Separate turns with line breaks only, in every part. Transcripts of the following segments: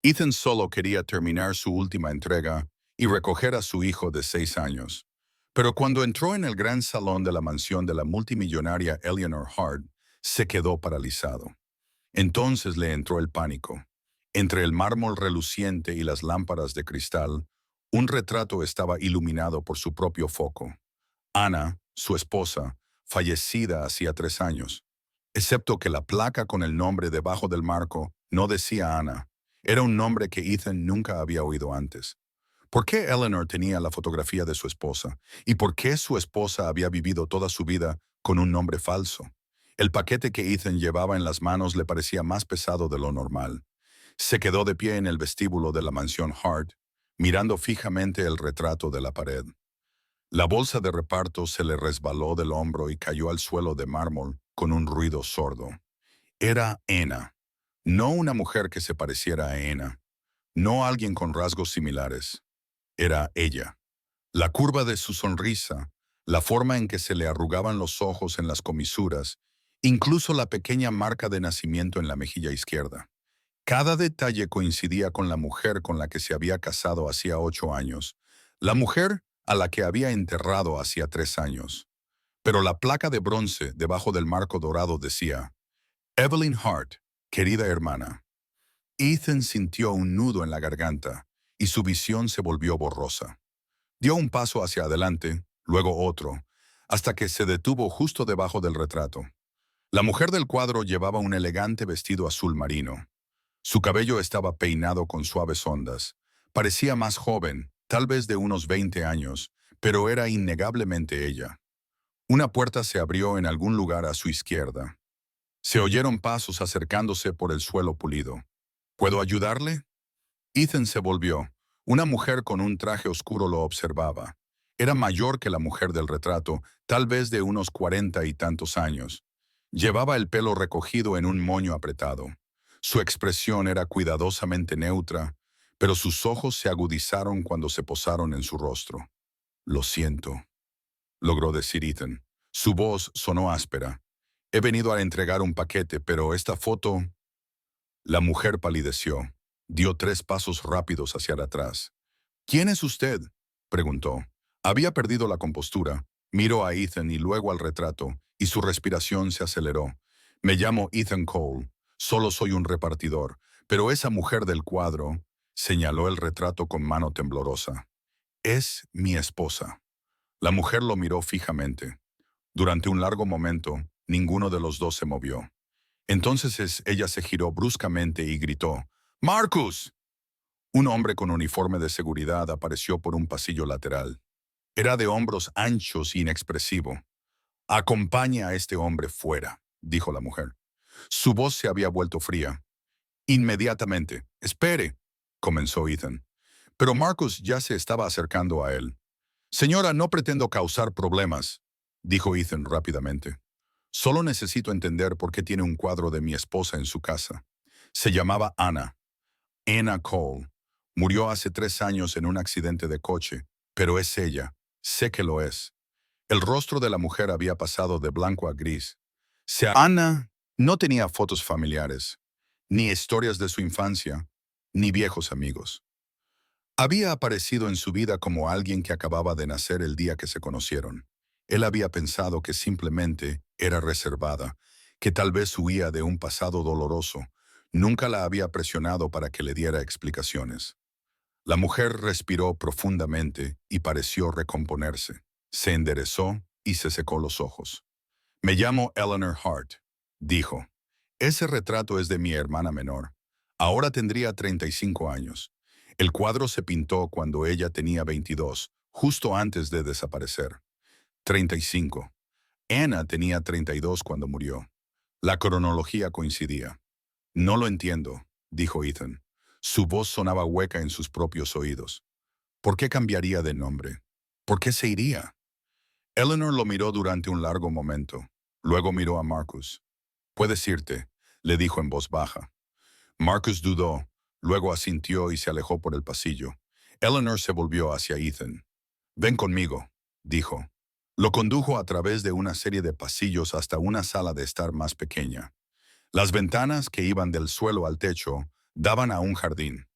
Ethan solo quería terminar su última entrega y recoger a su hijo de 6 años. Pero cuando entró en el gran salón de la mansión de la multimillonaria Eleanor Hart, se quedó paralizado. Entonces le entró el pánico. Entre el mármol reluciente y las lámparas de cristal, un retrato estaba iluminado por su propio foco. Ana, su esposa, fallecida hacía 3 años. Excepto que la placa con el nombre debajo del marco no decía Ana. Era un nombre que Ethan nunca había oído antes. ¿Por qué Eleanor tenía la fotografía de su esposa? ¿Y por qué su esposa había vivido toda su vida con un nombre falso? El paquete que Ethan llevaba en las manos le parecía más pesado de lo normal. Se quedó de pie en el vestíbulo de la mansión Hart, mirando fijamente el retrato de la pared. La bolsa de reparto se le resbaló del hombro y cayó al suelo de mármol con un ruido sordo. Era Ena, no una mujer que se pareciera a Ena, no alguien con rasgos similares. Era ella. La curva de su sonrisa, la forma en que se le arrugaban los ojos en las comisuras, incluso la pequeña marca de nacimiento en la mejilla izquierda. Cada detalle coincidía con la mujer con la que se había casado hacía 8 años, la mujer a la que había enterrado hacía 3 años. Pero la placa de bronce debajo del marco dorado decía, Evelyn Hart, querida hermana. Ethan sintió un nudo en la garganta y su visión se volvió borrosa. Dio un paso hacia adelante, luego otro, hasta que se detuvo justo debajo del retrato. La mujer del cuadro llevaba un elegante vestido azul marino. Su cabello estaba peinado con suaves ondas. Parecía más joven, tal vez de unos 20 años, pero era innegablemente ella. Una puerta se abrió en algún lugar a su izquierda. Se oyeron pasos acercándose por el suelo pulido. ¿Puedo ayudarle? Ethan se volvió. Una mujer con un traje oscuro lo observaba. Era mayor que la mujer del retrato, tal vez de unos 40 y tantos años. Llevaba el pelo recogido en un moño apretado. Su expresión era cuidadosamente neutra, pero sus ojos se agudizaron cuando se posaron en su rostro. Lo siento, logró decir Ethan. Su voz sonó áspera. He venido a entregar un paquete, pero esta foto... La mujer palideció. Dio 3 pasos rápidos hacia atrás. ¿Quién es usted?, preguntó. Había perdido la compostura. Miró a Ethan y luego al retrato, y su respiración se aceleró. Me llamo Ethan Cole. Solo soy un repartidor, pero esa mujer del cuadro, señaló el retrato con mano temblorosa. Es mi esposa. La mujer lo miró fijamente. Durante un largo momento, ninguno de los dos se movió. Entonces ella se giró bruscamente y gritó, ¡Marcus! Un hombre con uniforme de seguridad apareció por un pasillo lateral. Era de hombros anchos e inexpresivo. Acompaña a este hombre fuera, dijo la mujer. Su voz se había vuelto fría. Inmediatamente. Espere, comenzó Ethan. Pero Marcus ya se estaba acercando a él. Señora, no pretendo causar problemas, dijo Ethan rápidamente. Solo necesito entender por qué tiene un cuadro de mi esposa en su casa. Se llamaba Anna. Anna Cole. Murió hace 3 años en un accidente de coche, pero es ella. Sé que lo es. El rostro de la mujer había pasado de blanco a gris. Anna no tenía fotos familiares, ni historias de su infancia, ni viejos amigos. Había aparecido en su vida como alguien que acababa de nacer el día que se conocieron. Él había pensado que simplemente era reservada, que tal vez huía de un pasado doloroso. Nunca la había presionado para que le diera explicaciones. La mujer respiró profundamente y pareció recomponerse. Se enderezó y se secó los ojos. Me llamo Eleanor Hart, dijo. Ese retrato es de mi hermana menor. Ahora tendría 35 años. El cuadro se pintó cuando ella tenía 22, justo antes de desaparecer. 35. Anna tenía 32 cuando murió. La cronología coincidía. No lo entiendo, dijo Ethan. Su voz sonaba hueca en sus propios oídos. ¿Por qué cambiaría de nombre? ¿Por qué se iría? Eleanor lo miró durante un largo momento. Luego miró a Marcus. «Puedes irte», le dijo en voz baja. Marcus dudó, luego asintió y se alejó por el pasillo. Eleanor se volvió hacia Ethan. «Ven conmigo», dijo. Lo condujo a través de una serie de pasillos hasta una sala de estar más pequeña. Las ventanas, que iban del suelo al techo, daban a un jardín.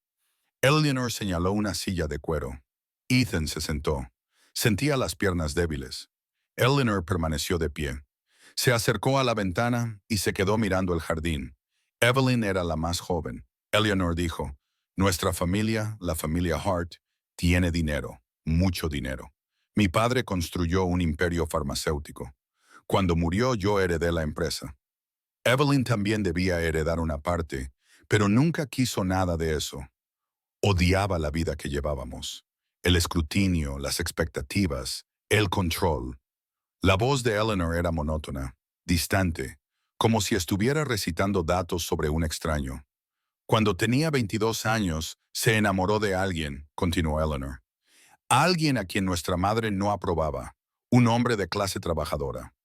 Eleanor señaló una silla de cuero. Ethan se sentó. Sentía las piernas débiles. Eleanor permaneció de pie. Se acercó a la ventana y se quedó mirando el jardín. Evelyn era la más joven. Eleanor dijo, nuestra familia, la familia Hart, tiene dinero, mucho dinero. Mi padre construyó un imperio farmacéutico. Cuando murió yo heredé la empresa. Evelyn también debía heredar una parte, pero nunca quiso nada de eso. Odiaba la vida que llevábamos. El escrutinio, las expectativas, el control. La voz de Eleanor era monótona, distante, como si estuviera recitando datos sobre un extraño. Cuando tenía 22 años, se enamoró de alguien, continuó Eleanor. Alguien a quien nuestra madre no aprobaba, un hombre de clase trabajadora.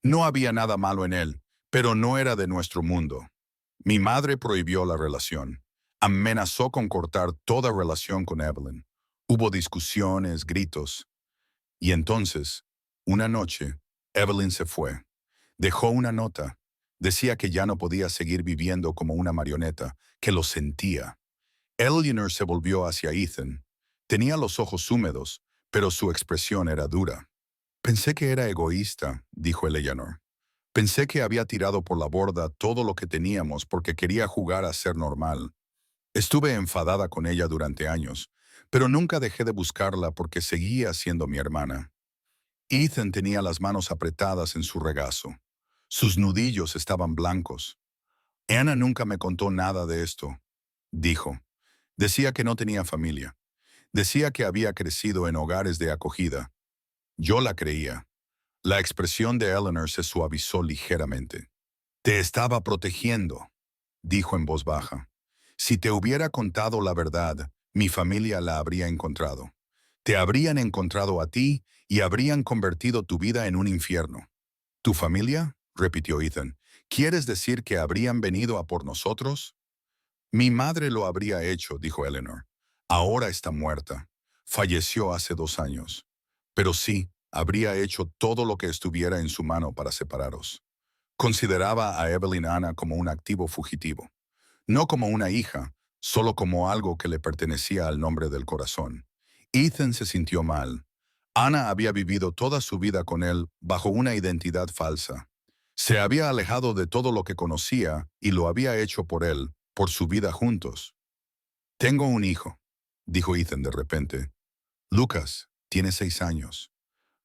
No había nada malo en él, pero no era de nuestro mundo. Mi madre prohibió la relación. Amenazó con cortar toda relación con Evelyn. Hubo discusiones, gritos. Y entonces, una noche, Evelyn se fue. Dejó una nota. Decía que ya no podía seguir viviendo como una marioneta, que lo sentía. Eleanor se volvió hacia Ethan. Tenía los ojos húmedos, pero su expresión era dura. Pensé que era egoísta, dijo Eleanor. Pensé que había tirado por la borda todo lo que teníamos porque quería jugar a ser normal. Estuve enfadada con ella durante años, pero nunca dejé de buscarla porque seguía siendo mi hermana. Ethan tenía las manos apretadas en su regazo. Sus nudillos estaban blancos. Anna nunca me contó nada de esto, dijo. Decía que no tenía familia. Decía que había crecido en hogares de acogida. Yo la creía. La expresión de Eleanor se suavizó ligeramente. Te estaba protegiendo, dijo en voz baja. Si te hubiera contado la verdad, mi familia la habría encontrado. Te habrían encontrado a ti y habrían convertido tu vida en un infierno. ¿Tu familia? Repitió Ethan. ¿Quieres decir que habrían venido a por nosotros? Mi madre lo habría hecho, dijo Eleanor. Ahora está muerta. Falleció hace 2 años. Pero sí, habría hecho todo lo que estuviera en su mano para separaros. Consideraba a Evelyn Anna como un activo fugitivo. No como una hija, solo como algo que le pertenecía al nombre del corazón. Ethan se sintió mal. Anna había vivido toda su vida con él bajo una identidad falsa. Se había alejado de todo lo que conocía y lo había hecho por él, por su vida juntos. Tengo un hijo, dijo Ethan de repente. Lucas, tiene 6 años.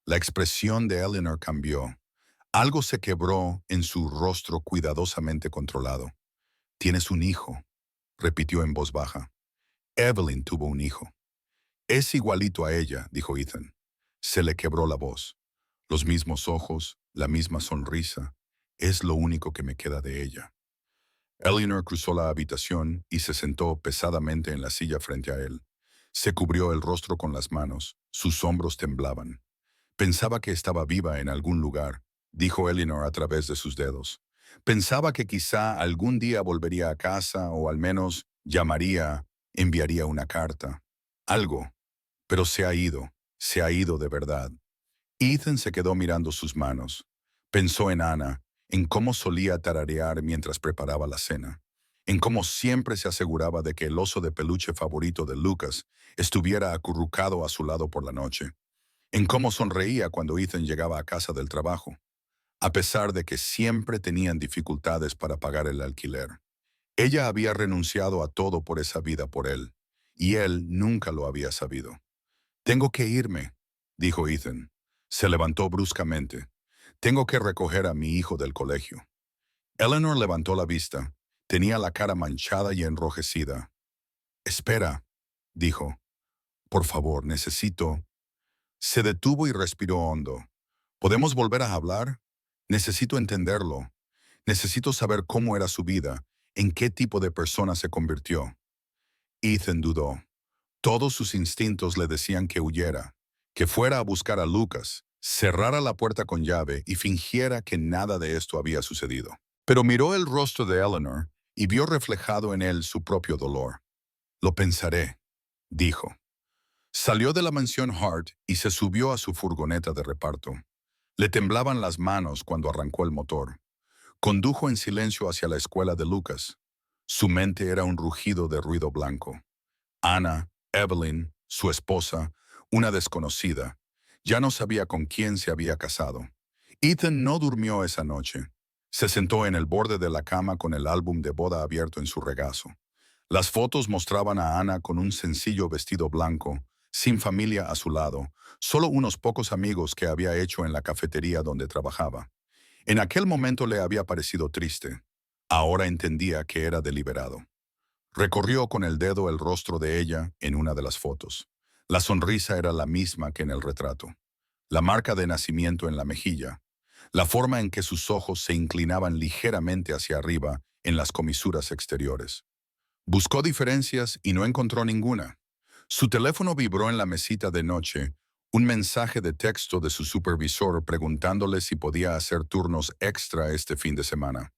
La expresión de Eleanor cambió. Algo se quebró en su rostro cuidadosamente controlado. Tienes un hijo, repitió en voz baja. Evelyn tuvo un hijo. Es igualito a ella, dijo Ethan. Se le quebró la voz. Los mismos ojos, la misma sonrisa. Es lo único que me queda de ella. Eleanor cruzó la habitación y se sentó pesadamente en la silla frente a él. Se cubrió el rostro con las manos. Sus hombros temblaban. Pensaba que estaba viva en algún lugar, dijo Eleanor a través de sus dedos. Pensaba que quizá algún día volvería a casa o al menos llamaría, enviaría una carta. Algo. Pero se ha ido de verdad. Ethan se quedó mirando sus manos. Pensó en Anna, en cómo solía tararear mientras preparaba la cena, en cómo siempre se aseguraba de que el oso de peluche favorito de Lucas estuviera acurrucado a su lado por la noche, en cómo sonreía cuando Ethan llegaba a casa del trabajo, a pesar de que siempre tenían dificultades para pagar el alquiler. Ella había renunciado a todo por esa vida por él, y él nunca lo había sabido. Tengo que irme, dijo Ethan. Se levantó bruscamente. Tengo que recoger a mi hijo del colegio. Eleanor levantó la vista. Tenía la cara manchada y enrojecida. Espera, dijo. Por favor, necesito. Se detuvo y respiró hondo. ¿Podemos volver a hablar? Necesito entenderlo. Necesito saber cómo era su vida, en qué tipo de persona se convirtió. Ethan dudó. Todos sus instintos le decían que huyera, que fuera a buscar a Lucas, cerrara la puerta con llave y fingiera que nada de esto había sucedido. Pero miró el rostro de Eleanor y vio reflejado en él su propio dolor. Lo pensaré, dijo. Salió de la mansión Hart y se subió a su furgoneta de reparto. Le temblaban las manos cuando arrancó el motor. Condujo en silencio hacia la escuela de Lucas. Su mente era un rugido de ruido blanco. Anna, Evelyn, su esposa, una desconocida. Ya no sabía con quién se había casado. Ethan no durmió esa noche. Se sentó en el borde de la cama con el álbum de boda abierto en su regazo. Las fotos mostraban a Anna con un sencillo vestido blanco, sin familia a su lado, solo unos pocos amigos que había hecho en la cafetería donde trabajaba. En aquel momento le había parecido triste. Ahora entendía que era deliberado. Recorrió con el dedo el rostro de ella en una de las fotos. La sonrisa era la misma que en el retrato. La marca de nacimiento en la mejilla. La forma en que sus ojos se inclinaban ligeramente hacia arriba en las comisuras exteriores. Buscó diferencias y no encontró ninguna. Su teléfono vibró en la mesita de noche, un mensaje de texto de su supervisor preguntándole si podía hacer turnos extra este fin de semana.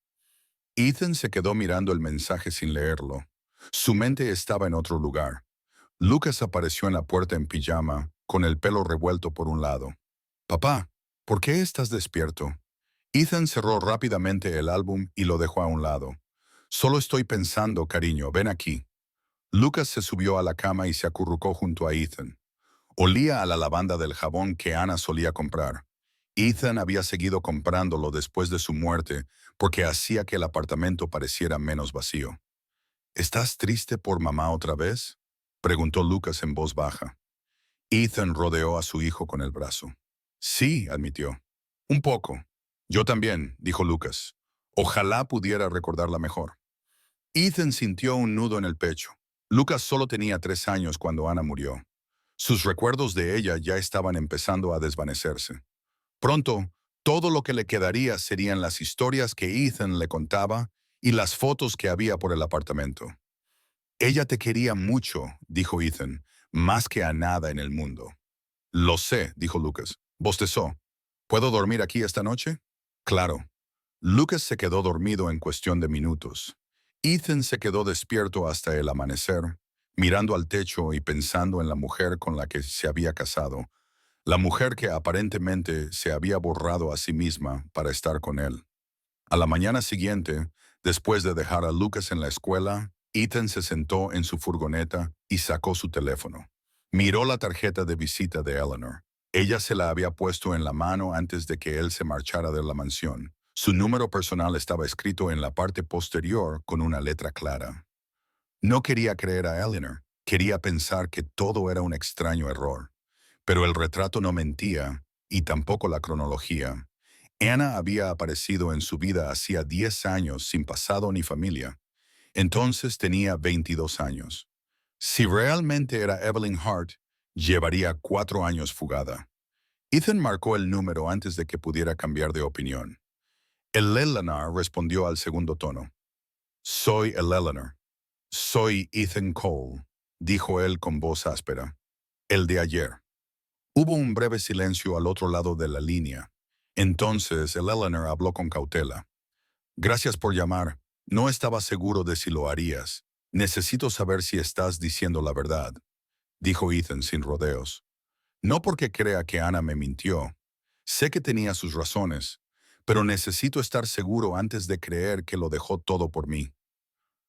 Ethan se quedó mirando el mensaje sin leerlo. Su mente estaba en otro lugar. Lucas apareció en la puerta en pijama, con el pelo revuelto por un lado. «Papá, ¿por qué estás despierto?» Ethan cerró rápidamente el álbum y lo dejó a un lado. «Solo estoy pensando, cariño, ven aquí». Lucas se subió a la cama y se acurrucó junto a Ethan. Olía a la lavanda del jabón que Ana solía comprar. Ethan había seguido comprándolo después de su muerte porque hacía que el apartamento pareciera menos vacío. «¿Estás triste por mamá otra vez?», preguntó Lucas en voz baja. Ethan rodeó a su hijo con el brazo. «Sí», admitió. «Un poco». «Yo también», dijo Lucas. «Ojalá pudiera recordarla mejor». Ethan sintió un nudo en el pecho. Lucas solo tenía 3 años cuando Ana murió. Sus recuerdos de ella ya estaban empezando a desvanecerse. Pronto, todo lo que le quedaría serían las historias que Ethan le contaba y las fotos que había por el apartamento. «Ella te quería mucho», dijo Ethan, «más que a nada en el mundo». «Lo sé», dijo Lucas. Bostezó. «¿Puedo dormir aquí esta noche?» «Claro». Lucas se quedó dormido en cuestión de minutos. Ethan se quedó despierto hasta el amanecer, mirando al techo y pensando en la mujer con la que se había casado, la mujer que aparentemente se había borrado a sí misma para estar con él. A la mañana siguiente, después de dejar a Lucas en la escuela, Ethan se sentó en su furgoneta y sacó su teléfono. Miró la tarjeta de visita de Eleanor. Ella se la había puesto en la mano antes de que él se marchara de la mansión. Su número personal estaba escrito en la parte posterior con una letra clara. No quería creer a Eleanor. Quería pensar que todo era un extraño error. Pero el retrato no mentía, y tampoco la cronología. Anna había aparecido en su vida hacía 10 años sin pasado ni familia. Entonces tenía 22 años. Si realmente era Evelyn Hart, llevaría 4 años fugada. Ethan marcó el número antes de que pudiera cambiar de opinión. El Eleanor respondió al segundo tono. «Soy el Eleanor. Soy Ethan Cole», dijo él con voz áspera. «El de ayer». Hubo un breve silencio al otro lado de la línea. Entonces el Eleanor habló con cautela. «Gracias por llamar. No estaba seguro de si lo harías. Necesito saber si estás diciendo la verdad», dijo Ethan sin rodeos. «No porque crea que Ana me mintió. Sé que tenía sus razones, pero necesito estar seguro antes de creer que lo dejó todo por mí».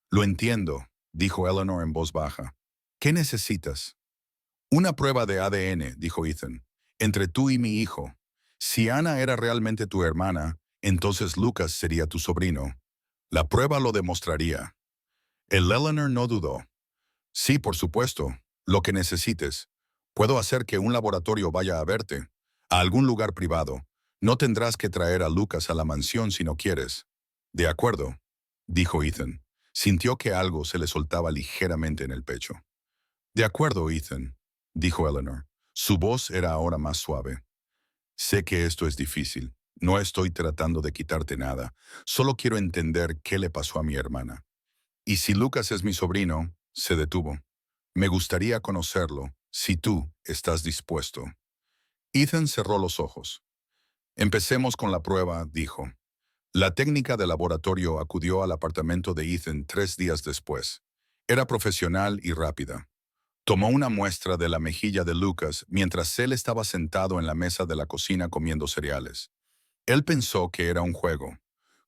«Lo entiendo», dijo Eleanor en voz baja. «¿Qué necesitas?» «Una prueba de ADN», dijo Ethan, «entre tú y mi hijo. Si Ana era realmente tu hermana, entonces Lucas sería tu sobrino. La prueba lo demostraría». El Eleanor no dudó. «Sí, por supuesto. Lo que necesites. Puedo hacer que un laboratorio vaya a verte. A algún lugar privado. No tendrás que traer a Lucas a la mansión si no quieres». «De acuerdo», dijo Ethan. Sintió que algo se le soltaba ligeramente en el pecho. «De acuerdo, Ethan», dijo Eleanor. Su voz era ahora más suave. «Sé que esto es difícil. No estoy tratando de quitarte nada. Solo quiero entender qué le pasó a mi hermana. Y si Lucas es mi sobrino», se detuvo. «Me gustaría conocerlo, si tú estás dispuesto». Ethan cerró los ojos. «Empecemos con la prueba», dijo. La técnica de laboratorio acudió al apartamento de Ethan 3 días después. Era profesional y rápida. Tomó una muestra de la mejilla de Lucas mientras él estaba sentado en la mesa de la cocina comiendo cereales. Él pensó que era un juego.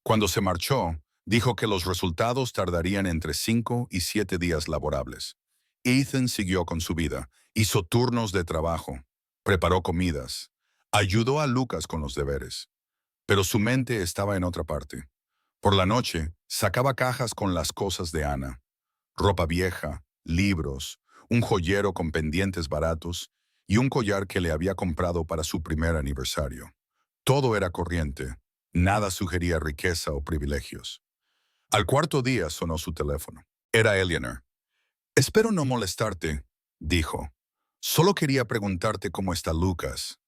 Cuando se marchó, dijo que los resultados tardarían entre 5 y 7 días laborables. Ethan siguió con su vida, hizo turnos de trabajo, preparó comidas, ayudó a Lucas con los deberes, pero su mente estaba en otra parte. Por la noche, sacaba cajas con las cosas de Ana, ropa vieja, libros, un joyero con pendientes baratos y un collar que le había comprado para su primer aniversario. Todo era corriente, nada sugería riqueza o privilegios. Al cuarto día sonó su teléfono. Era Eleanor. Espero no molestarte, dijo. Solo quería preguntarte cómo está Lucas.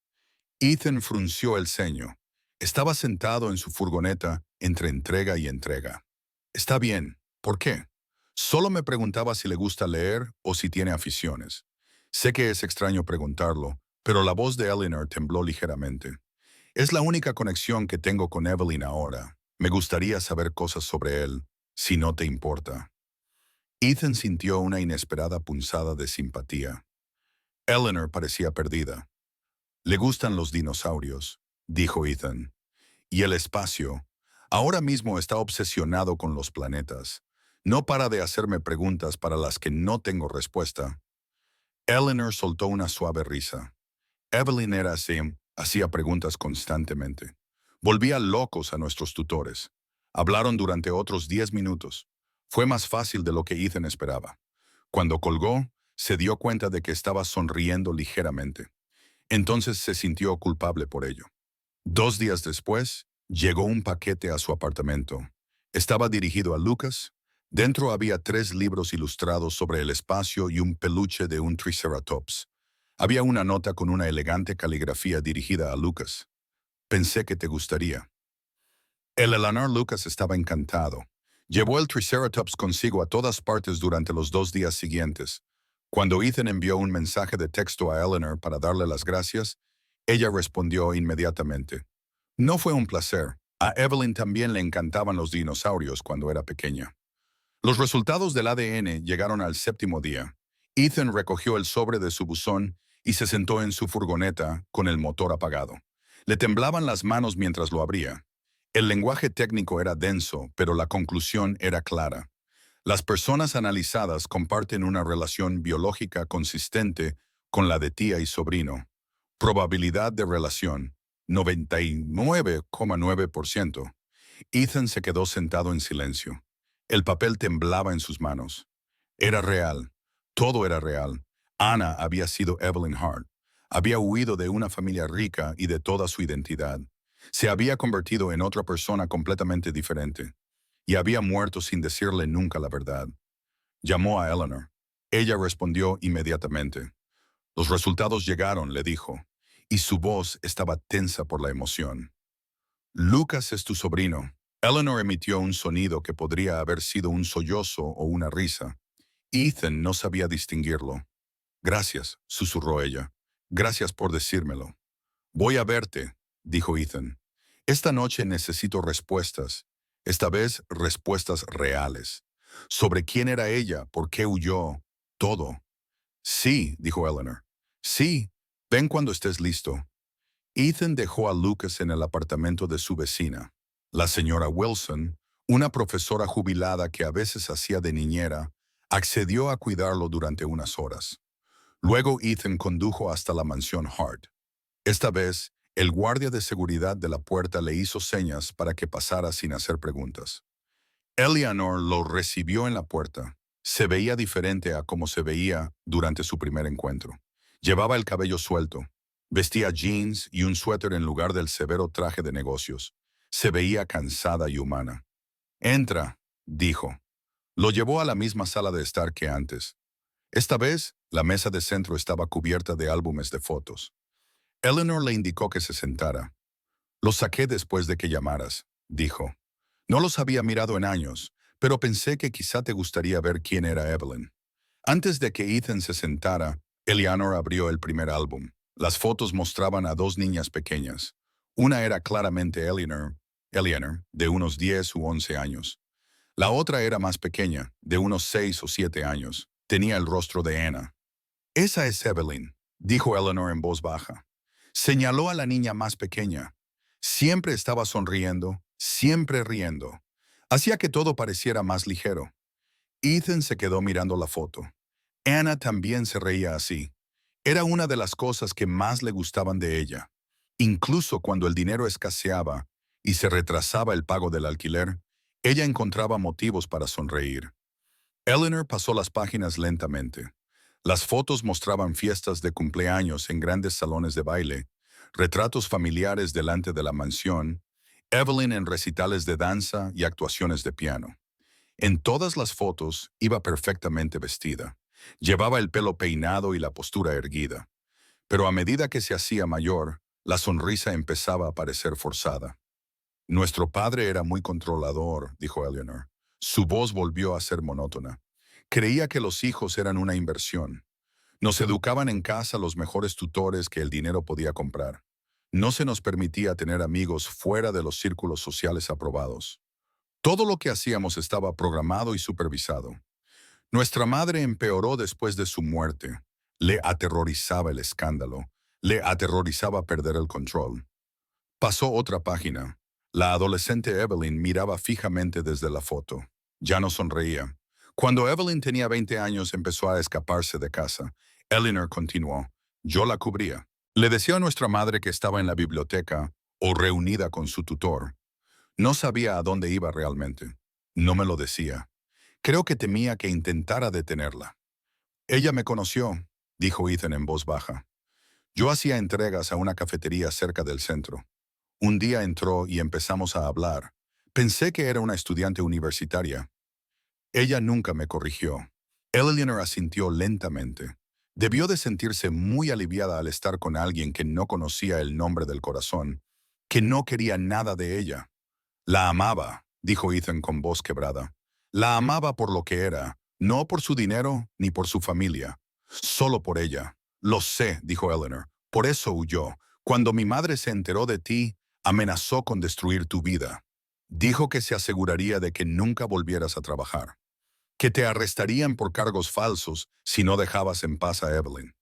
Ethan frunció el ceño. Estaba sentado en su furgoneta entre entrega y entrega. Está bien. ¿Por qué? Solo me preguntaba si le gusta leer o si tiene aficiones. Sé que es extraño preguntarlo, pero la voz de Eleanor tembló ligeramente. Es la única conexión que tengo con Evelyn ahora. Me gustaría saber cosas sobre él, si no te importa. Ethan sintió una inesperada punzada de simpatía. Eleanor parecía perdida. Le gustan los dinosaurios, dijo Ethan. Y el espacio. Ahora mismo está obsesionado con los planetas. No para de hacerme preguntas para las que no tengo respuesta. Eleanor soltó una suave risa. Evelyn era así, hacía preguntas constantemente. Volvía locos a nuestros tutores. Hablaron durante otros 10 minutos. Fue más fácil de lo que Ethan esperaba. Cuando colgó, se dio cuenta de que estaba sonriendo ligeramente. Entonces se sintió culpable por ello. 2 días después, llegó un paquete a su apartamento. Estaba dirigido a Lucas. Dentro había 3 libros ilustrados sobre el espacio y un peluche de un Triceratops. Había una nota con una elegante caligrafía dirigida a Lucas. Pensé que te gustaría. El Eleanor Lucas estaba encantado. Llevó el Triceratops consigo a todas partes durante los 2 días siguientes. Cuando Ethan envió un mensaje de texto a Eleanor para darle las gracias, ella respondió inmediatamente. No fue un placer. A Evelyn también le encantaban los dinosaurios cuando era pequeña. Los resultados del ADN llegaron al 7.º día. Ethan recogió el sobre de su buzón y se sentó en su furgoneta con el motor apagado. Le temblaban las manos mientras lo abría. El lenguaje técnico era denso, pero la conclusión era clara. Las personas analizadas comparten una relación biológica consistente con la de tía y sobrino. Probabilidad de relación, 99,9%. Ethan se quedó sentado en silencio. El papel temblaba en sus manos. Era real. Todo era real. Ana había sido Evelyn Hart. Había huido de una familia rica y de toda su identidad. Se había convertido en otra persona completamente diferente. Y había muerto sin decirle nunca la verdad. Llamó a Eleanor. Ella respondió inmediatamente. Los resultados llegaron, le dijo, y su voz estaba tensa por la emoción. Lucas es tu sobrino. Eleanor emitió un sonido que podría haber sido un sollozo o una risa. Ethan no sabía distinguirlo. Gracias, susurró ella. Gracias por decírmelo. Voy a verte, dijo Ethan. Esta noche necesito respuestas. Esta vez respuestas reales. Sobre quién era ella, por qué huyó, todo. Sí, dijo Eleanor. Sí, ven cuando estés listo. Ethan dejó a Lucas en el apartamento de su vecina. La señora Wilson, una profesora jubilada que a veces hacía de niñera, accedió a cuidarlo durante unas horas. Luego Ethan condujo hasta la mansión Hart. Esta vez, el guardia de seguridad de la puerta le hizo señas para que pasara sin hacer preguntas. Eleanor lo recibió en la puerta. Se veía diferente a como se veía durante su primer encuentro. Llevaba el cabello suelto, vestía jeans y un suéter en lugar del severo traje de negocios. Se veía cansada y humana. Entra, dijo. Lo llevó a la misma sala de estar que antes. Esta vez, la mesa de centro estaba cubierta de álbumes de fotos. Eleanor le indicó que se sentara. Los saqué después de que llamaras, dijo. No los había mirado en años, pero pensé que quizá te gustaría ver quién era Evelyn. Antes de que Ethan se sentara, Eleanor abrió el primer álbum. Las fotos mostraban a 2 niñas pequeñas. Una era claramente Eleanor, de unos 10 u 11 años. La otra era más pequeña, de unos 6 o 7 años. Tenía el rostro de Anna. Esa es Evelyn, dijo Eleanor en voz baja. Señaló a la niña más pequeña. Siempre estaba sonriendo, siempre riendo. Hacía que todo pareciera más ligero. Ethan se quedó mirando la foto. Anna también se reía así. Era una de las cosas que más le gustaban de ella. Incluso cuando el dinero escaseaba y se retrasaba el pago del alquiler, ella encontraba motivos para sonreír. Eleanor pasó las páginas lentamente. Las fotos mostraban fiestas de cumpleaños en grandes salones de baile, retratos familiares delante de la mansión, Evelyn en recitales de danza y actuaciones de piano. En todas las fotos iba perfectamente vestida. Llevaba el pelo peinado y la postura erguida. Pero a medida que se hacía mayor, la sonrisa empezaba a parecer forzada. Nuestro padre era muy controlador, dijo Eleanor. Su voz volvió a ser monótona. Creía que los hijos eran una inversión. Nos educaban en casa los mejores tutores que el dinero podía comprar. No se nos permitía tener amigos fuera de los círculos sociales aprobados. Todo lo que hacíamos estaba programado y supervisado. Nuestra madre empeoró después de su muerte. Le aterrorizaba el escándalo. Le aterrorizaba perder el control. Pasó otra página. La adolescente Evelyn miraba fijamente desde la foto. Ya no sonreía. Cuando Evelyn tenía 20 años empezó a escaparse de casa. Eleanor continuó. Yo la cubría. Le decía a nuestra madre que estaba en la biblioteca o reunida con su tutor. No sabía a dónde iba realmente. No me lo decía. Creo que temía que intentara detenerla. Ella me conoció, dijo Ethan en voz baja. Yo hacía entregas a una cafetería cerca del centro. Un día entró y empezamos a hablar. Pensé que era una estudiante universitaria. Ella nunca me corrigió. Eleanor asintió lentamente. Debió de sentirse muy aliviada al estar con alguien que no conocía el nombre del corazón, que no quería nada de ella. La amaba, dijo Ethan con voz quebrada. La amaba por lo que era, no por su dinero ni por su familia. Solo por ella. Lo sé, dijo Eleanor. Por eso huyó. Cuando mi madre se enteró de ti, amenazó con destruir tu vida. Dijo que se aseguraría de que nunca volvieras a trabajar, que te arrestarían por cargos falsos si no dejabas en paz a Evelyn.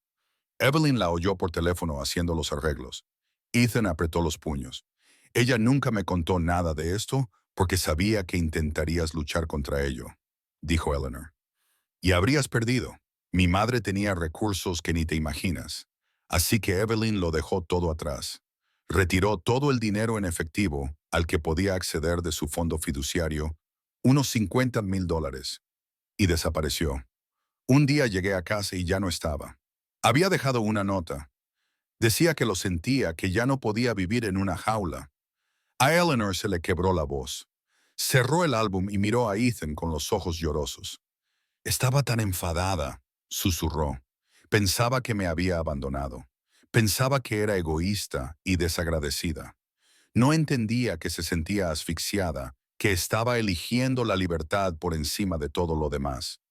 Evelyn la oyó por teléfono haciendo los arreglos. Ethan apretó los puños. Ella nunca me contó nada de esto porque sabía que intentarías luchar contra ello, dijo Eleanor. Y habrías perdido. Mi madre tenía recursos que ni te imaginas. Así que Evelyn lo dejó todo atrás. Retiró todo el dinero en efectivo al que podía acceder de su fondo fiduciario, unos $50,000, y desapareció. Un día llegué a casa y ya no estaba. Había dejado una nota. Decía que lo sentía, que ya no podía vivir en una jaula. A Eleanor se le quebró la voz. Cerró el álbum y miró a Ethan con los ojos llorosos. Estaba tan enfadada, susurró. Pensaba que me había abandonado. Pensaba que era egoísta y desagradecida. No entendía que se sentía asfixiada, que estaba eligiendo la libertad por encima de todo lo demás.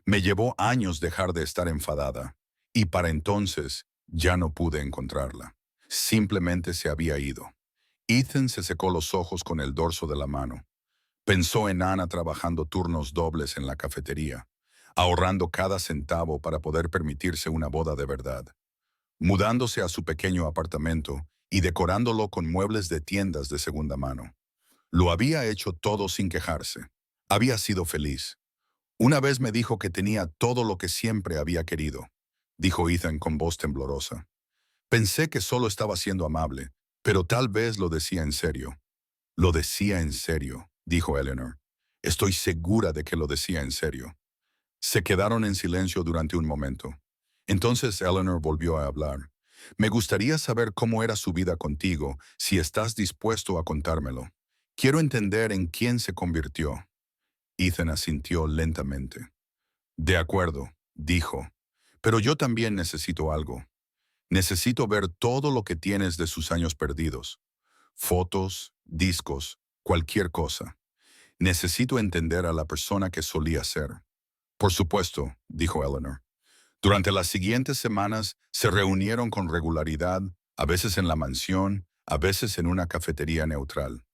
Me llevó años dejar de estar enfadada, y para entonces ya no pude encontrarla. Simplemente se había ido. Ethan se secó los ojos con el dorso de la mano. Pensó en Anna trabajando turnos dobles en la cafetería, ahorrando cada centavo para poder permitirse una boda de verdad, mudándose a su pequeño apartamento y decorándolo con muebles de tiendas de segunda mano. Lo había hecho todo sin quejarse. Había sido feliz. Una vez me dijo que tenía todo lo que siempre había querido, dijo Ethan con voz temblorosa. Pensé que solo estaba siendo amable, pero tal vez lo decía en serio. Lo decía en serio, dijo Eleanor. Estoy segura de que lo decía en serio. Se quedaron en silencio durante un momento. Entonces Eleanor volvió a hablar. Me gustaría saber cómo era su vida contigo, si estás dispuesto a contármelo. Quiero entender en quién se convirtió. Ethan asintió lentamente. De acuerdo, dijo. Pero yo también necesito algo. Necesito ver todo lo que tienes de sus años perdidos. Fotos, discos, cualquier cosa. Necesito entender a la persona que solía ser. Por supuesto, dijo Eleanor. Durante las siguientes semanas se reunieron con regularidad, a veces en la mansión, a veces en una cafetería neutral.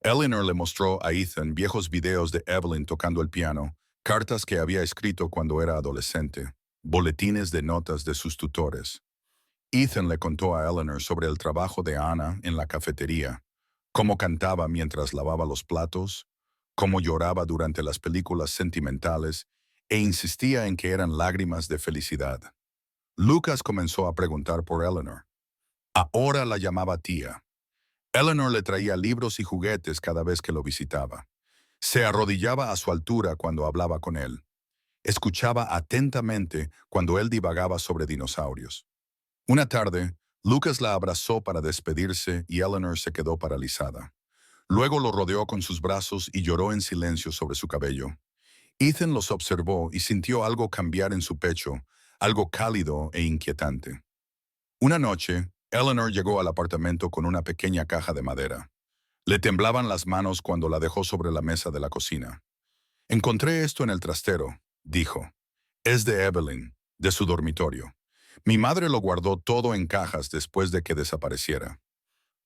Eleanor le mostró a Ethan viejos videos de Evelyn tocando el piano, cartas que había escrito cuando era adolescente, boletines de notas de sus tutores. Ethan le contó a Eleanor sobre el trabajo de Anna en la cafetería, cómo cantaba mientras lavaba los platos, cómo lloraba durante las películas sentimentales e insistía en que eran lágrimas de felicidad. Lucas comenzó a preguntar por Eleanor. Ahora la llamaba tía. Eleanor le traía libros y juguetes cada vez que lo visitaba. Se arrodillaba a su altura cuando hablaba con él. Escuchaba atentamente cuando él divagaba sobre dinosaurios. Una tarde, Lucas la abrazó para despedirse y Eleanor se quedó paralizada. Luego lo rodeó con sus brazos y lloró en silencio sobre su cabello. Ethan los observó y sintió algo cambiar en su pecho, algo cálido e inquietante. Una noche, Eleanor llegó al apartamento con una pequeña caja de madera. Le temblaban las manos cuando la dejó sobre la mesa de la cocina. Encontré esto en el trastero, dijo. Es de Evelyn, de su dormitorio. Mi madre lo guardó todo en cajas después de que desapareciera.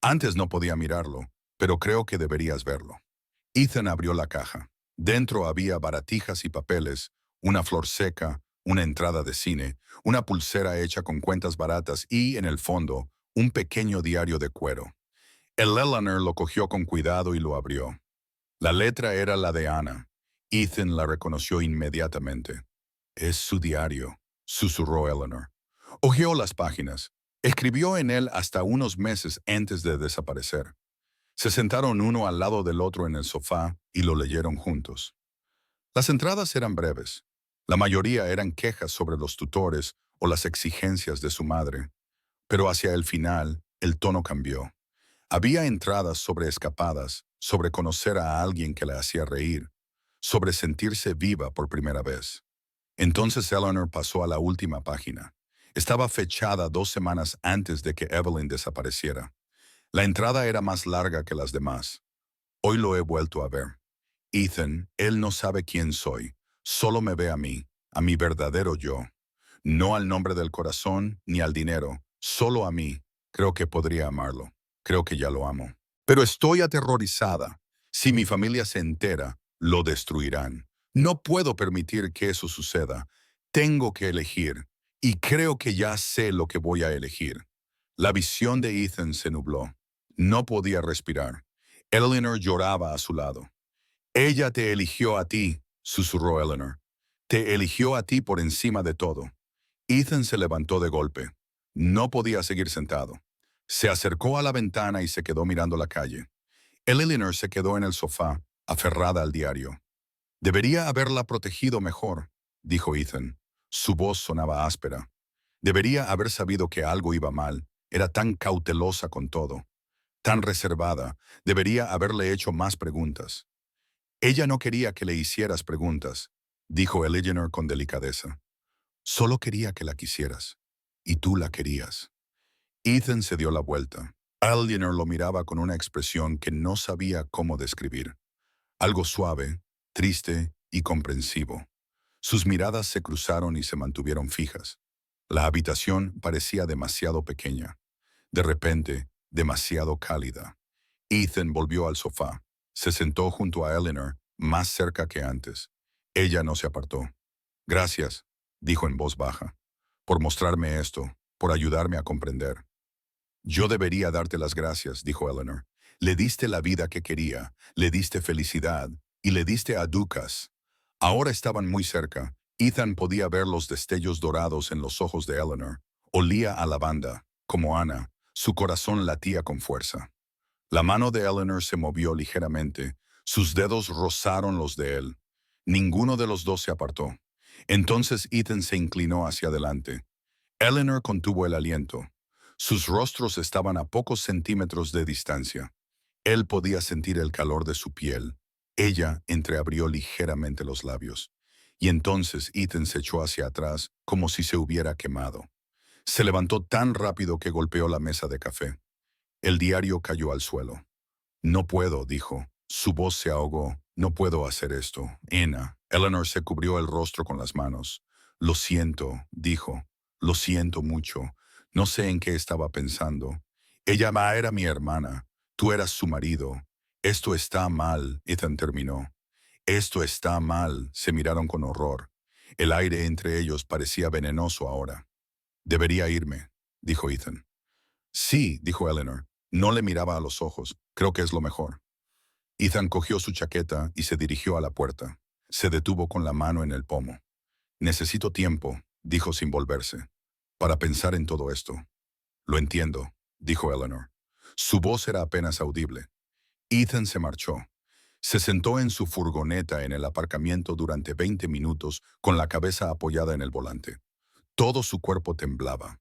Antes no podía mirarlo, pero creo que deberías verlo. Ethan abrió la caja. Dentro había baratijas y papeles, una flor seca, una entrada de cine, una pulsera hecha con cuentas baratas y, en el fondo, un pequeño diario de cuero. El Eleanor lo cogió con cuidado y lo abrió. La letra era la de Anna. Ethan la reconoció inmediatamente. Es su diario, susurró Eleanor. Hojeó las páginas. Escribió en él hasta unos meses antes de desaparecer. Se sentaron uno al lado del otro en el sofá y lo leyeron juntos. Las entradas eran breves. La mayoría eran quejas sobre los tutores o las exigencias de su madre. Pero hacia el final, el tono cambió. Había entradas sobre escapadas, sobre conocer a alguien que la hacía reír, sobre sentirse viva por primera vez. Entonces Eleanor pasó a la última página. Estaba fechada 2 semanas antes de que Evelyn desapareciera. La entrada era más larga que las demás. Hoy lo he vuelto a ver. Ethan, él no sabe quién soy. Solo me ve a mí, a mi verdadero yo. No al nombre del corazón ni al dinero, solo a mí. Creo que podría amarlo. Creo que ya lo amo. Pero estoy aterrorizada. Si mi familia se entera, lo destruirán. No puedo permitir que eso suceda. Tengo que elegir. Y creo que ya sé lo que voy a elegir. La visión de Ethan se nubló. No podía respirar. Eleanor lloraba a su lado. Ella te eligió a ti, susurró Eleanor. Te eligió a ti por encima de todo. Ethan se levantó de golpe. No podía seguir sentado. Se acercó a la ventana y se quedó mirando la calle. Eleanor se quedó en el sofá, aferrada al diario. Debería haberla protegido mejor, dijo Ethan. Su voz sonaba áspera. Debería haber sabido que algo iba mal. Era tan cautelosa con todo, tan reservada. Debería haberle hecho más preguntas. Ella no quería que le hicieras preguntas, dijo Eleanor con delicadeza. Solo quería que la quisieras. Y tú la querías. Ethan se dio la vuelta. Eleanor lo miraba con una expresión que no sabía cómo describir. Algo suave, triste y comprensivo. Sus miradas se cruzaron y se mantuvieron fijas. La habitación parecía demasiado pequeña. De repente, demasiado cálida. Ethan volvió al sofá. Se sentó junto a Eleanor, más cerca que antes. Ella no se apartó. Gracias, dijo en voz baja, por mostrarme esto, por ayudarme a comprender. Yo debería darte las gracias, dijo Eleanor. Le diste la vida que quería, le diste felicidad y le diste a Ducas. Ahora estaban muy cerca. Ethan podía ver los destellos dorados en los ojos de Eleanor. Olía a lavanda, como Anna. Su corazón latía con fuerza. La mano de Eleanor se movió ligeramente. Sus dedos rozaron los de él. Ninguno de los dos se apartó. Entonces Ethan se inclinó hacia adelante. Eleanor contuvo el aliento. Sus rostros estaban a pocos centímetros de distancia. Él podía sentir el calor de su piel. Ella entreabrió ligeramente los labios. Y entonces Ethan se echó hacia atrás como si se hubiera quemado. Se levantó tan rápido que golpeó la mesa de café. El diario cayó al suelo. No puedo, dijo. Su voz se ahogó. No puedo hacer esto. Anna. Eleanor se cubrió el rostro con las manos. Lo siento, dijo. Lo siento mucho. No sé en qué estaba pensando. Ella era mi hermana. Tú eras su marido. Esto está mal, Ethan terminó. Esto está mal. Se miraron con horror. El aire entre ellos parecía venenoso ahora. Debería irme, dijo Ethan. Sí, dijo Eleanor. No le miraba a los ojos. Creo que es lo mejor. Ethan cogió su chaqueta y se dirigió a la puerta. Se detuvo con la mano en el pomo. Necesito tiempo, dijo sin volverse, para pensar en todo esto. Lo entiendo, dijo Eleanor. Su voz era apenas audible. Ethan se marchó. Se sentó en su furgoneta en el aparcamiento durante 20 minutos con la cabeza apoyada en el volante. Todo su cuerpo temblaba.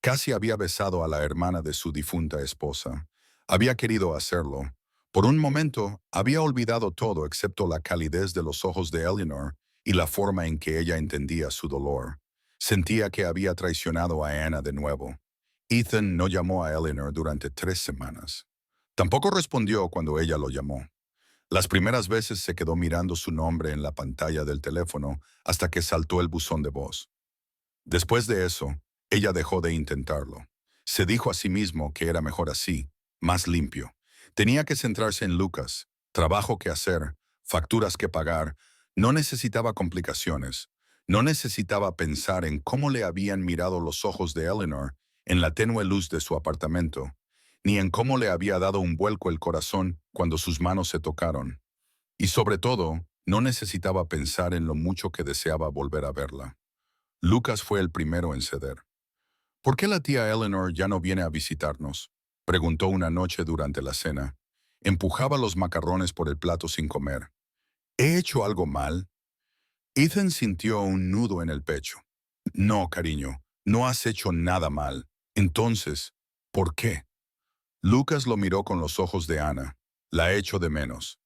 Casi había besado a la hermana de su difunta esposa. Había querido hacerlo. Por un momento, había olvidado todo excepto la calidez de los ojos de Eleanor y la forma en que ella entendía su dolor. Sentía que había traicionado a Anna de nuevo. Ethan no llamó a Eleanor durante 3 semanas. Tampoco respondió cuando ella lo llamó. Las primeras veces se quedó mirando su nombre en la pantalla del teléfono hasta que saltó el buzón de voz. Después de eso, ella dejó de intentarlo. Se dijo a sí mismo que era mejor así, más limpio. Tenía que centrarse en Lucas, trabajo que hacer, facturas que pagar. No necesitaba complicaciones. No necesitaba pensar en cómo le habían mirado los ojos de Eleanor en la tenue luz de su apartamento, ni en cómo le había dado un vuelco el corazón cuando sus manos se tocaron. Y sobre todo, no necesitaba pensar en lo mucho que deseaba volver a verla. Lucas fue el primero en ceder. ¿Por qué la tía Eleanor ya no viene a visitarnos?, preguntó una noche durante la cena. Empujaba los macarrones por el plato sin comer. ¿He hecho algo mal? Ethan sintió un nudo en el pecho. No, cariño, no has hecho nada mal. Entonces, ¿por qué? Lucas lo miró con los ojos de Ana. La echo de menos.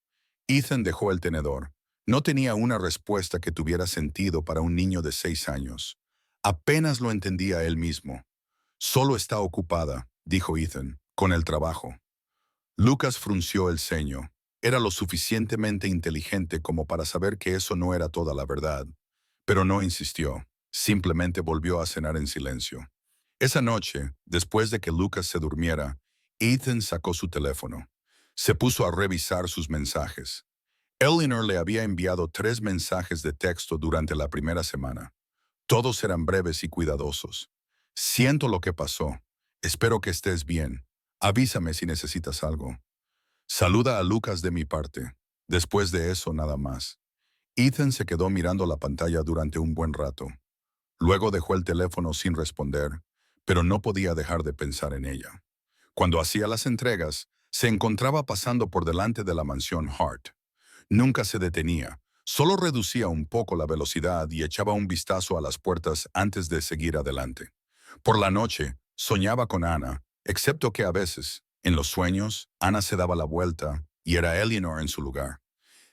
Ethan dejó el tenedor. No tenía una respuesta que tuviera sentido para un niño de 6 años. Apenas lo entendía él mismo. Solo está ocupada, dijo Ethan, con el trabajo. Lucas frunció el ceño. Era lo suficientemente inteligente como para saber que eso no era toda la verdad. Pero no insistió. Simplemente volvió a cenar en silencio. Esa noche, después de que Lucas se durmiera, Ethan sacó su teléfono. Se puso a revisar sus mensajes. Eleanor le había enviado 3 mensajes de texto durante la primera semana. Todos eran breves y cuidadosos. Siento lo que pasó. Espero que estés bien. Avísame si necesitas algo. Saluda a Lucas de mi parte. Después de eso, nada más. Ethan se quedó mirando la pantalla durante un buen rato. Luego dejó el teléfono sin responder, pero no podía dejar de pensar en ella. Cuando hacía las entregas, se encontraba pasando por delante de la mansión Hart. Nunca se detenía, solo reducía un poco la velocidad y echaba un vistazo a las puertas antes de seguir adelante. Por la noche, soñaba con Ana, excepto que a veces, en los sueños, Ana se daba la vuelta y era Eleanor en su lugar.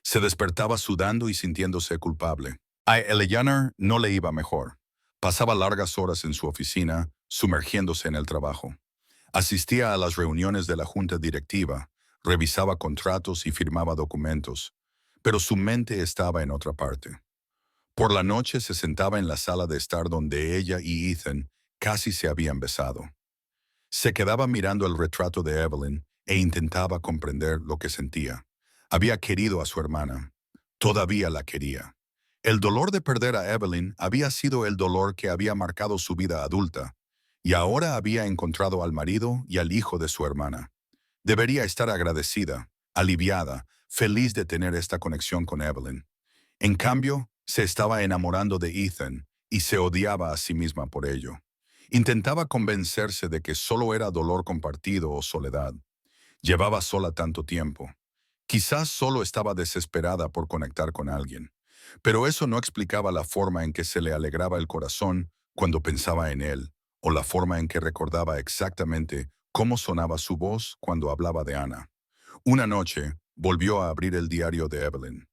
Se despertaba sudando y sintiéndose culpable. A Eleanor no le iba mejor. Pasaba largas horas en su oficina, sumergiéndose en el trabajo. Asistía a las reuniones de la junta directiva, revisaba contratos y firmaba documentos, pero su mente estaba en otra parte. Por la noche se sentaba en la sala de estar donde ella y Ethan casi se habían besado. Se quedaba mirando el retrato de Evelyn e intentaba comprender lo que sentía. Había querido a su hermana. Todavía la quería. El dolor de perder a Evelyn había sido el dolor que había marcado su vida adulta, y ahora había encontrado al marido y al hijo de su hermana. Debería estar agradecida, aliviada, feliz de tener esta conexión con Evelyn. En cambio, se estaba enamorando de Ethan y se odiaba a sí misma por ello. Intentaba convencerse de que solo era dolor compartido o soledad. Llevaba sola tanto tiempo. Quizás solo estaba desesperada por conectar con alguien. Pero eso no explicaba la forma en que se le alegraba el corazón cuando pensaba en él, o la forma en que recordaba exactamente cómo sonaba su voz cuando hablaba de Ana. Una noche, volvió a abrir el diario de Evelyn.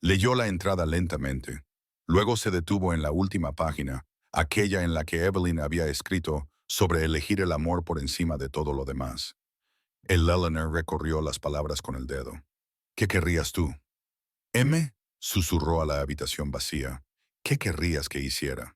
Leyó la entrada lentamente. Luego se detuvo en la última página, aquella en la que Evelyn había escrito sobre elegir el amor por encima de todo lo demás. Eleanor recorrió las palabras con el dedo. ¿Qué querrías tú? M. Susurró a la habitación vacía. ¿Qué querrías que hiciera?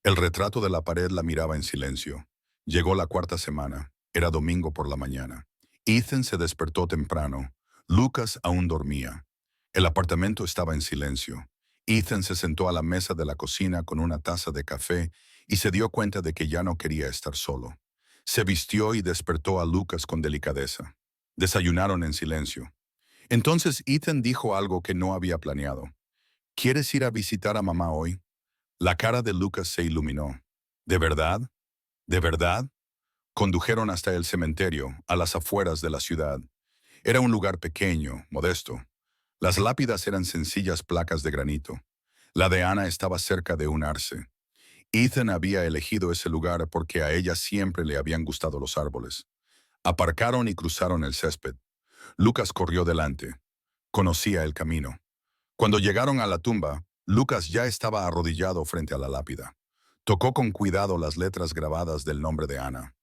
El retrato de la pared la miraba en silencio. Llegó la 4ª semana. Era domingo por la mañana. Ethan se despertó temprano. Lucas aún dormía. El apartamento estaba en silencio. Ethan se sentó a la mesa de la cocina con una taza de café y se dio cuenta de que ya no quería estar solo. Se vistió y despertó a Lucas con delicadeza. Desayunaron en silencio. Entonces Ethan dijo algo que no había planeado. ¿Quieres ir a visitar a mamá hoy? La cara de Lucas se iluminó. ¿De verdad? ¿De verdad? Condujeron hasta el cementerio, a las afueras de la ciudad. Era un lugar pequeño, modesto. Las lápidas eran sencillas placas de granito. La de Ana estaba cerca de un arce. Ethan había elegido ese lugar porque a ella siempre le habían gustado los árboles. Aparcaron y cruzaron el césped. Lucas corrió delante. Conocía el camino. Cuando llegaron a la tumba, Lucas ya estaba arrodillado frente a la lápida. Tocó con cuidado las letras grabadas del nombre de Ana.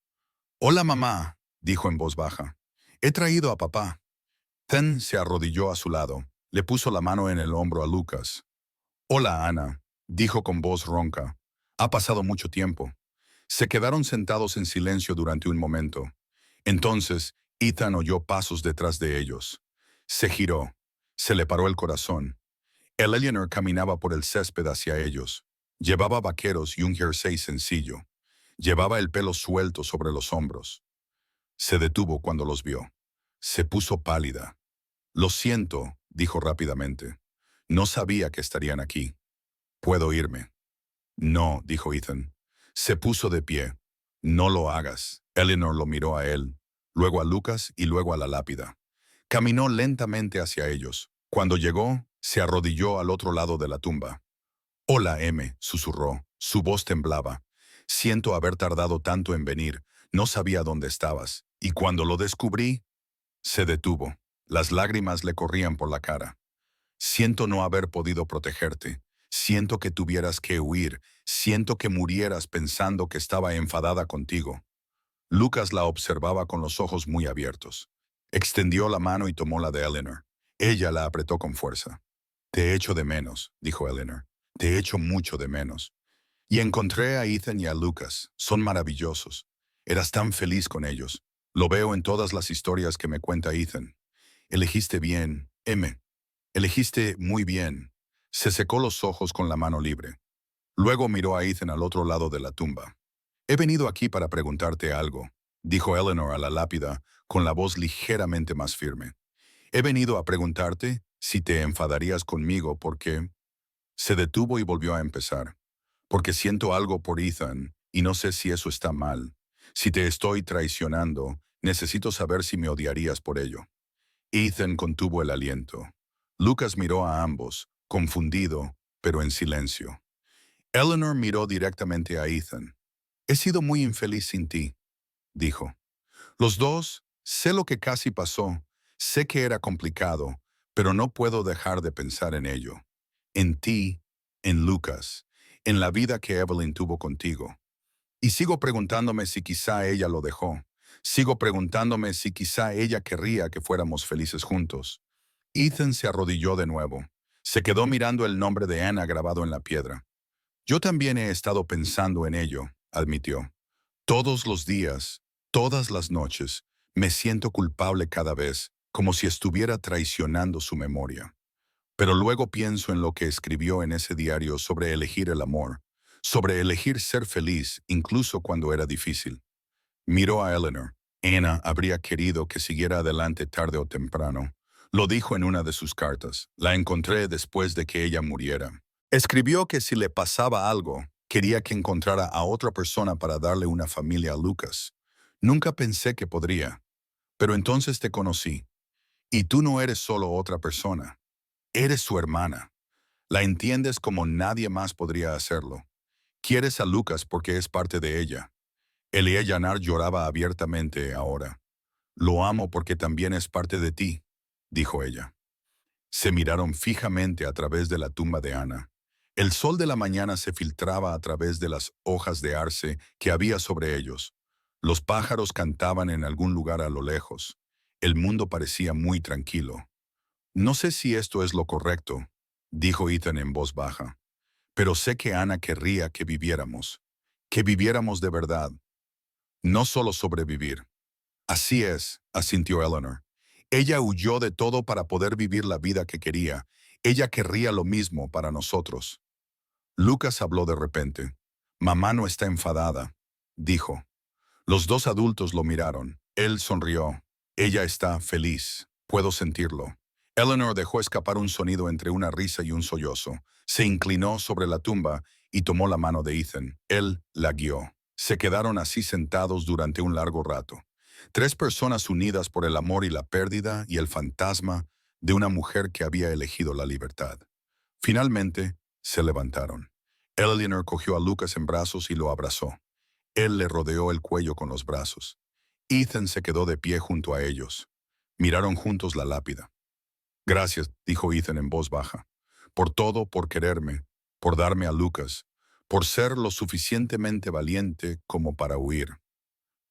«Hola, mamá», dijo en voz baja. «He traído a papá». Ethan se arrodilló a su lado. Le puso la mano en el hombro a Lucas. «Hola, Ana», dijo con voz ronca. «Ha pasado mucho tiempo». Se quedaron sentados en silencio durante un momento. Entonces, Ethan oyó pasos detrás de ellos. Se giró. Se le paró el corazón. Eleanor caminaba por el césped hacia ellos. Llevaba vaqueros y un jersey sencillo. Llevaba el pelo suelto sobre los hombros. Se detuvo cuando los vio. Se puso pálida. «Lo siento», dijo rápidamente. «No sabía que estarían aquí. ¿Puedo irme?» «No», dijo Ethan. Se puso de pie. «No lo hagas». Eleanor lo miró a él, luego a Lucas y luego a la lápida. Caminó lentamente hacia ellos. Cuando llegó, se arrodilló al otro lado de la tumba. «Hola, M», susurró. Su voz temblaba. «Siento haber tardado tanto en venir. No sabía dónde estabas. Y cuando lo descubrí...» Se detuvo. Las lágrimas le corrían por la cara. «Siento no haber podido protegerte. Siento que tuvieras que huir. Siento que murieras pensando que estaba enfadada contigo». Lucas la observaba con los ojos muy abiertos. Extendió la mano y tomó la de Eleanor. Ella la apretó con fuerza. «Te echo de menos», dijo Eleanor. «Te echo mucho de menos». Y encontré a Ethan y a Lucas. Son maravillosos. Eras tan feliz con ellos. Lo veo en todas las historias que me cuenta Ethan. Elegiste bien, M. Elegiste muy bien. Se secó los ojos con la mano libre. Luego miró a Ethan al otro lado de la tumba. «He venido aquí para preguntarte algo», dijo Eleanor a la lápida, con la voz ligeramente más firme. «He venido a preguntarte si te enfadarías conmigo porque...» Se detuvo y volvió a empezar. «Porque siento algo por Ethan y no sé si eso está mal. Si te estoy traicionando, necesito saber si me odiarías por ello». Ethan contuvo el aliento. Lucas miró a ambos, confundido, pero en silencio. Eleanor miró directamente a Ethan. «He sido muy infeliz sin ti», dijo. «Los dos, sé lo que casi pasó, sé que era complicado, pero no puedo dejar de pensar en ello. En ti, en Lucas, en la vida que Evelyn tuvo contigo. Y sigo preguntándome si quizá ella lo dejó. Sigo preguntándome si quizá ella querría que fuéramos felices juntos». Ethan se arrodilló de nuevo. Se quedó mirando el nombre de Ana grabado en la piedra. «Yo también he estado pensando en ello», admitió. «Todos los días, todas las noches, me siento culpable cada vez, como si estuviera traicionando su memoria. Pero luego pienso en lo que escribió en ese diario sobre elegir el amor, sobre elegir ser feliz incluso cuando era difícil». Miró a Eleanor. Ana habría querido que siguiera adelante tarde o temprano. Lo dijo en una de sus cartas. La encontré después de que ella muriera. Escribió que si le pasaba algo, quería que encontrara a otra persona para darle una familia a Lucas. Nunca pensé que podría. Pero entonces te conocí. Y tú no eres solo otra persona. Eres su hermana. La entiendes como nadie más podría hacerlo. Quieres a Lucas porque es parte de ella. Elia Llanar lloraba abiertamente ahora. «Lo amo porque también es parte de ti», dijo ella. Se miraron fijamente a través de la tumba de Ana. El sol de la mañana se filtraba a través de las hojas de arce que había sobre ellos. Los pájaros cantaban en algún lugar a lo lejos. El mundo parecía muy tranquilo. «No sé si esto es lo correcto», dijo Ethan en voz baja. «Pero sé que Ana querría que viviéramos de verdad, no solo sobrevivir». «Así es», asintió Eleanor. «Ella huyó de todo para poder vivir la vida que quería. Ella querría lo mismo para nosotros». Lucas habló de repente. «Mamá no está enfadada», dijo. Los dos adultos lo miraron. Él sonrió. «Ella está feliz. Puedo sentirlo». Eleanor dejó escapar un sonido entre una risa y un sollozo. Se inclinó sobre la tumba y tomó la mano de Ethan. Él la guió. Se quedaron así sentados durante un largo rato. Tres personas unidas por el amor y la pérdida y el fantasma de una mujer que había elegido la libertad. Finalmente, se levantaron. Eleanor cogió a Lucas en brazos y lo abrazó. Él le rodeó el cuello con los brazos. Ethan se quedó de pie junto a ellos. Miraron juntos la lápida. Gracias, dijo Ethan en voz baja, por todo, por quererme, por darme a Lucas, por ser lo suficientemente valiente como para huir.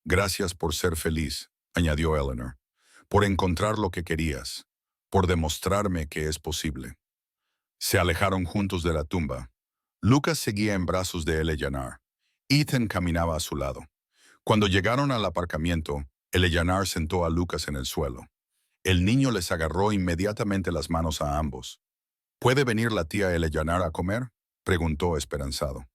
Gracias por ser feliz, añadió Eleanor, por encontrar lo que querías, por demostrarme que es posible. Se alejaron juntos de la tumba. Lucas seguía en brazos de Eleanor. Ethan caminaba a su lado. Cuando llegaron al aparcamiento, Eleanor sentó a Lucas en el suelo. El niño les agarró inmediatamente las manos a ambos. ¿Puede venir la tía Eleanor a comer?, preguntó esperanzado.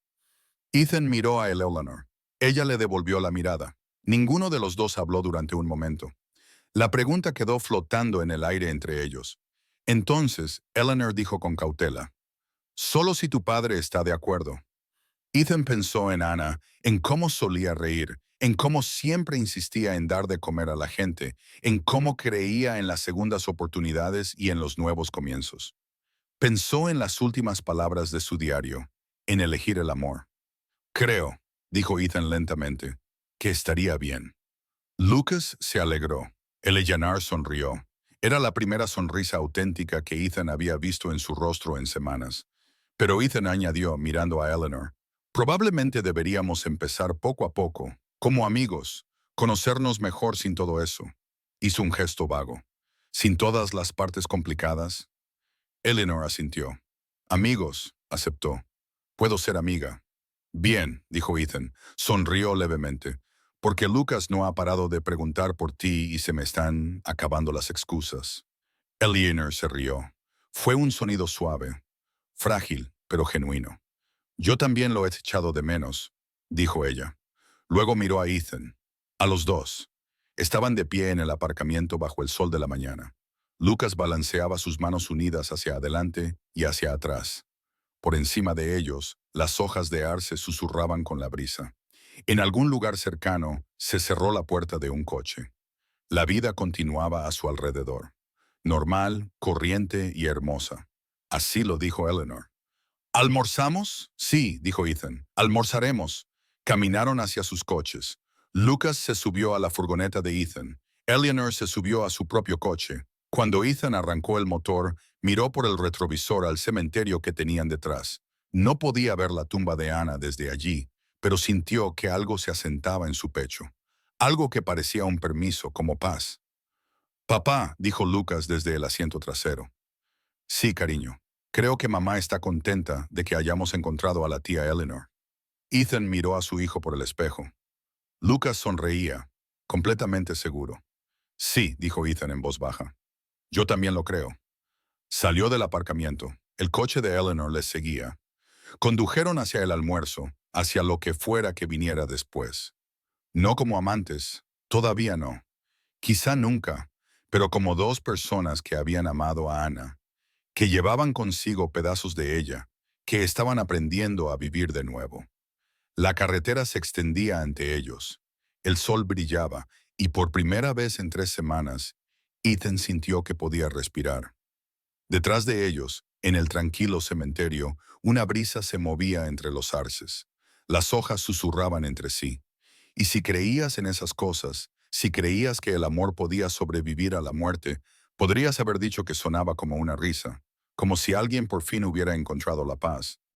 Ethan miró a Eleanor. Ella le devolvió la mirada. Ninguno de los dos habló durante un momento. La pregunta quedó flotando en el aire entre ellos. Entonces, Eleanor dijo con cautela, «Solo si tu padre está de acuerdo». Ethan pensó en Anna, en cómo solía reír, en cómo siempre insistía en dar de comer a la gente, en cómo creía en las segundas oportunidades y en los nuevos comienzos. Pensó en las últimas palabras de su diario, en elegir el amor. «Creo», dijo Ethan lentamente, «que estaría bien». Lucas se alegró. Eleanor sonrió. Era la primera sonrisa auténtica que Ethan había visto en su rostro en semanas. Pero Ethan añadió, mirando a Eleanor, «Probablemente deberíamos empezar poco a poco, como amigos, conocernos mejor sin todo eso». Hizo un gesto vago. «Sin todas las partes complicadas». Eleanor asintió. «Amigos», aceptó. «Puedo ser amiga». «Bien», dijo Ethan. Sonrió levemente. «Porque Lucas no ha parado de preguntar por ti y se me están acabando las excusas». Eleanor se rió. Fue un sonido suave, frágil, pero genuino. «Yo también lo he echado de menos», dijo ella. Luego miró a Ethan. A los dos. Estaban de pie en el aparcamiento bajo el sol de la mañana. Lucas balanceaba sus manos unidas hacia adelante y hacia atrás. Por encima de ellos, las hojas de arce susurraban con la brisa. En algún lugar cercano, se cerró la puerta de un coche. La vida continuaba a su alrededor. Normal, corriente y hermosa. Así lo dijo Eleanor. ¿Almorzamos? Sí, dijo Ethan. Almorzaremos. Caminaron hacia sus coches. Lucas se subió a la furgoneta de Ethan. Eleanor se subió a su propio coche. Cuando Ethan arrancó el motor, miró por el retrovisor al cementerio que tenían detrás. No podía ver la tumba de Anna desde allí, pero sintió que algo se asentaba en su pecho. Algo que parecía un permiso, como paz. «Papá», dijo Lucas desde el asiento trasero. «Sí, cariño. Creo que mamá está contenta de que hayamos encontrado a la tía Eleanor». Ethan miró a su hijo por el espejo. Lucas sonreía, completamente seguro. «Sí», dijo Ethan en voz baja. «Yo también lo creo». Salió del aparcamiento. El coche de Eleanor les seguía. Condujeron hacia el almuerzo, hacia lo que fuera que viniera después. No como amantes, todavía no. Quizá nunca, pero como dos personas que habían amado a Anna, que llevaban consigo pedazos de ella, que estaban aprendiendo a vivir de nuevo. La carretera se extendía ante ellos. El sol brillaba, y por primera vez en 3 semanas, Ethan sintió que podía respirar. Detrás de ellos, en el tranquilo cementerio, una brisa se movía entre los arces. Las hojas susurraban entre sí. Y si creías en esas cosas, si creías que el amor podía sobrevivir a la muerte, podrías haber dicho que sonaba como una risa, como si alguien por fin hubiera encontrado la paz.